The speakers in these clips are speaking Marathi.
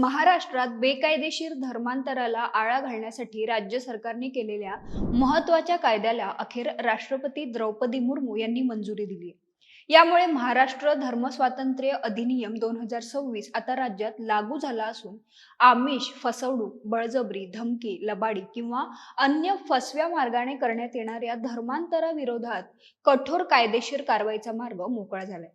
महाराष्ट्रात बेकायदेशीर धर्मांतराला आळा घालण्यासाठी राज्य सरकारने केलेल्या महत्त्वाच्या कायद्याला अखेर राष्ट्रपती द्रौपदी मुर्मू यांनी मंजुरी दिली आहे. यामुळे महाराष्ट्र धर्मस्वातंत्र्य अधिनियम 2026 आता राज्यात लागू झाला असून आमिष, फसवणूक, बळजबरी, धमकी, लबाडी किंवा अन्य फसव्या मार्गाने करण्यात येणाऱ्या धर्मांतराविरोधात कठोर कायदेशीर कारवाईचा मार्ग मोकळा झालाय.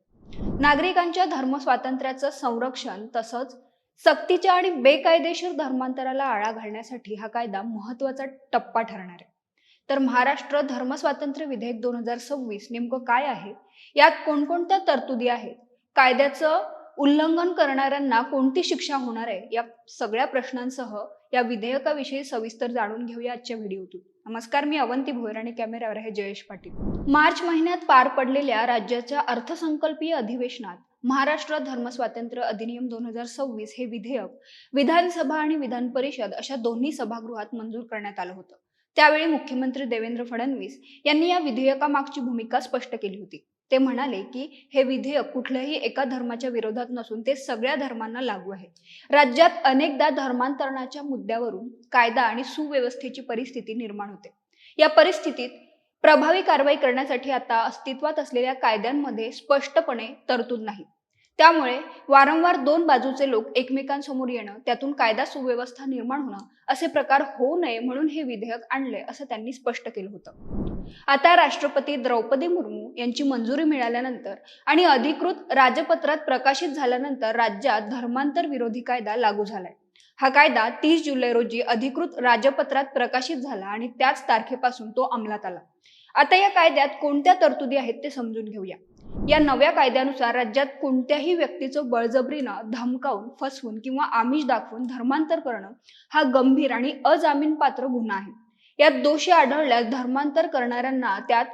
नागरिकांच्या धर्मस्वातंत्र्याचं संरक्षण तसंच सक्तीच्या आणि बेकायदेशीर धर्मांतराला आळा घालण्यासाठी हा कायदा महत्त्वाचा टप्पा ठरणार आहे. तर महाराष्ट्र धर्मस्वातंत्र्य विधेयक 2026 नेमकं काय आहे, यात कोणकोणत्या तरतुदी आहेत, कायद्याचं उल्लंघन करणाऱ्यांना कोणती शिक्षा होणार आहे, या सगळ्या प्रश्नांसह या विधेयकाविषयी सविस्तर जाणून घेऊया आजच्या व्हिडिओतून. नमस्कार, मी अवंती भोयर आणि कॅमेऱ्यावर आहे जयेश पाटील. मार्च महिन्यात पार पडलेल्या राज्याच्या अर्थसंकल्पीय अधिवेशनात महाराष्ट्र धर्मस्वातंत्र्य अधिनियम 2026 हे विधेयक विधानसभा आणि विधान परिषद अशा दोन्ही सभागृहात मंजूर करण्यात आलं होतं. त्यावेळी मुख्यमंत्री देवेंद्र फडणवीस यांनी या विधेयकामागची भूमिका स्पष्ट केली होती. ते म्हणाले की हे विधेयक कुठल्याही एका धर्माच्या विरोधात नसून ते सगळ्या धर्मांना लागू आहे. राज्यात अनेकदा धर्मांतरणाच्या मुद्द्यावरून कायदा आणि सुव्यवस्थेची परिस्थिती निर्माण होते. या परिस्थितीत प्रभावी कारवाई करण्यासाठी आता अस्तित्वात असलेल्या कायद्यांमध्ये स्पष्टपणे तरतूद नाही. त्यामुळे वारंवार दोन बाजूचे लोक एकमेकांसमोर येणं, त्यातून कायदा सुव्यवस्था निर्माण होणं असे प्रकार होऊ नये म्हणून हे विधेयक आणले असं त्यांनी स्पष्ट केलं होतं. आता राष्ट्रपती द्रौपदी मुर्मू यांची मंजुरी मिळाल्यानंतर आणि अधिकृत राजपत्रात प्रकाशित झाल्यानंतर राज्यात धर्मांतर विरोधी कायदा लागू झालाय. हा कायदा 30 जुलै रोजी अधिकृत राजपत्रात प्रकाशित झाला आणि त्याच तारखेपासून तो अंमलात आला. आता या कायद्यात कोणत्या तरतुदी आहेत ते समजून घेऊया. या नव्या कायद्यानुसार राज्यात कोणत्याही व्यक्तीचं बळजबरीनं, धमकावून, फसवून किंवा आमिष दाखवून धर्मांतर करणं हा गंभीर आणि अजामीनपात्र गुन्हा आहे. यात दोषी आढळल्यास धर्मांतर करणाऱ्यांना त्यात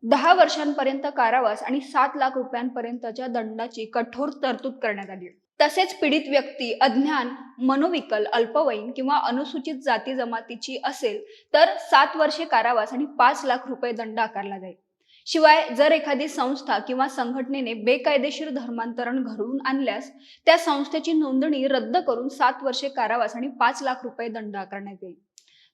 10 वर्षांपर्यंत कारावास आणि 7 लाख रुपयांपर्यंतच्या दंडाची कठोर तरतूद करण्यात आली आहे. तसेच पीडित व्यक्ती अज्ञान, मनोविकल, अल्पवयीन किंवा अनुसूचित जाती जमातीची असेल तर 7 वर्षे कारावास आणि 5 लाख रुपये दंड आकारला जाईल. शिवाय जर एखादी संस्था किंवा संघटनेने बेकायदेशीर धर्मांतरण घडवून आणल्यास त्या संस्थेची नोंदणी रद्द करून 7 वर्षे कारावास आणि 5 लाख रुपये दंड आकारण्यात येईल.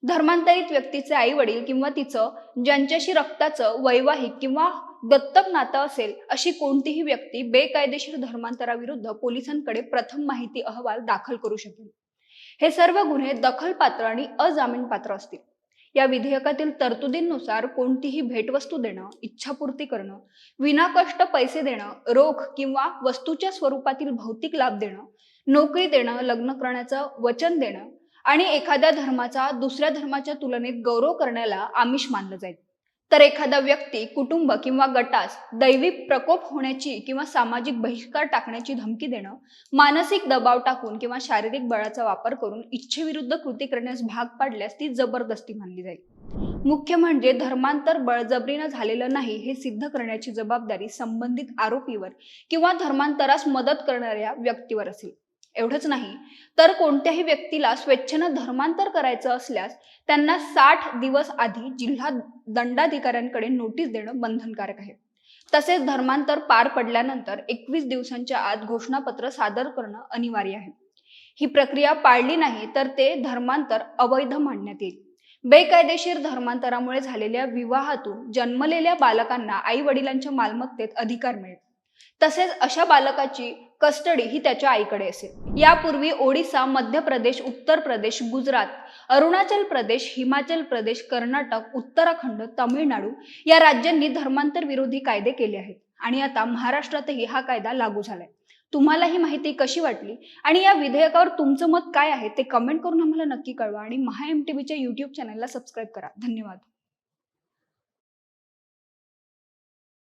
धर्मांतरित व्यक्तीचे आई वडील किंवा तिचं ज्यांच्याशी रक्ताचं, वैवाहिक किंवा दत्तक नातं असेल अशी कोणतीही व्यक्ती बेकायदेशीर धर्मांतराविरुद्ध पोलिसांकडे प्रथम माहिती अहवाल दाखल करू शकेल. हे सर्व गुन्हे दखलपात्र आणि अजामीनपात्र असतील. या विधेयकातील तरतुदींनुसार कोणतीही भेटवस्तू देणं, इच्छापूर्ती करणं, विनाकष्ट पैसे देणं, रोख किंवा वस्तूच्या स्वरूपातील भौतिक लाभ देणं, नोकरी देणं, लग्न करण्याचं वचन देणं आणि एखाद्या धर्माचा दुसऱ्या धर्माच्या तुलनेत गौरव करण्याला आमिष मानलं जाईल. तर एखादा व्यक्ती, कुटुंब किंवा गटास दैवी प्रकोप होण्याची किंवा सामाजिक बहिष्कार टाकण्याची धमकी देणं, मानसिक दबाव टाकून किंवा शारीरिक बळाचा वापर करून इच्छेविरुद्ध कृती करण्यास भाग पाडल्यास ती जबरदस्ती मानली जाईल. मुख्य म्हणजे धर्मांतर बळजबरीनं झालेलं नाही हे सिद्ध करण्याची जबाबदारी संबंधित आरोपीवर किंवा धर्मांतरास मदत करणाऱ्या व्यक्तीवर असेल. एवढंच नाही तर कोणत्याही व्यक्तीला स्वेच्छेनं धर्मांतर करायचं असल्यास त्यांना 60 दिवस आधी जिल्हा दंडाधिकाऱ्यांकडे नोटीस देणं बंधनकारक आहे. तसेच धर्मांतर पार पडल्यानंतर 21 दिवसांच्या आत घोषणापत्र सादर करणं अनिवार्य आहे. ही प्रक्रिया पाळली नाही तर ते धर्मांतर अवैध मानण्यात येईल. बेकायदेशीर धर्मांतरामुळे झालेल्या विवाहातून जन्मलेल्या बालकांना आई वडिलांच्या मालमत्तेत अधिकार मिळेल. तसेच अशा बालकाची कस्टडी ही त्याच्या आईकडे असेल. यापूर्वी ओडिसा, मध्य प्रदेश, उत्तर प्रदेश, गुजरात, अरुणाचल प्रदेश, हिमाचल प्रदेश, कर्नाटक, उत्तराखंड, तामिळनाडू या राज्यांनी धर्मांतर विरोधी कायदे केले आहेत आणि आता महाराष्ट्रातही हा कायदा लागू झालाय. तुम्हाला ही माहिती कशी वाटली आणि या विधेयकावर तुमचं मत काय आहे ते कमेंट करून आम्हाला नक्की कळवा आणि महा MTVच्या YouTube चॅनलला सबस्क्राईब करा. धन्यवाद.